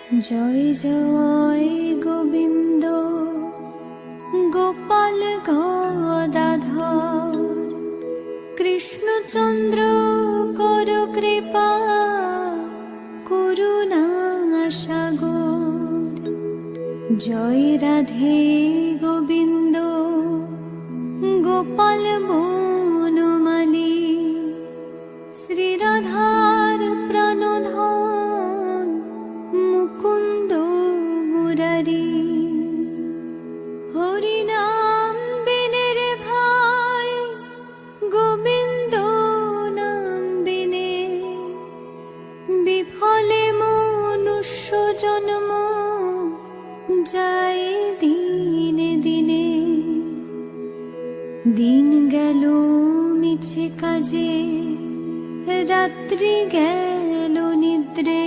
জয় জয় গোবিন্দ গোপাল গদাধর, কৃষ্ণচন্দ্র কর কৃপা করুণা সাগর। জয় রাধে গোবিন্দ গোপাল বনমালী, শ্রীরাধার প্রাণধন মুকুন্দ মুরারি। হরিনাম বিনে রে ভাই গোবিন্দ নাম বিনে, বিফলে মনুষ্য জন্ম যায় দিনে দিনে। দিন গেল মিছে কাজে, রাত্রি গেল নিদ্রে,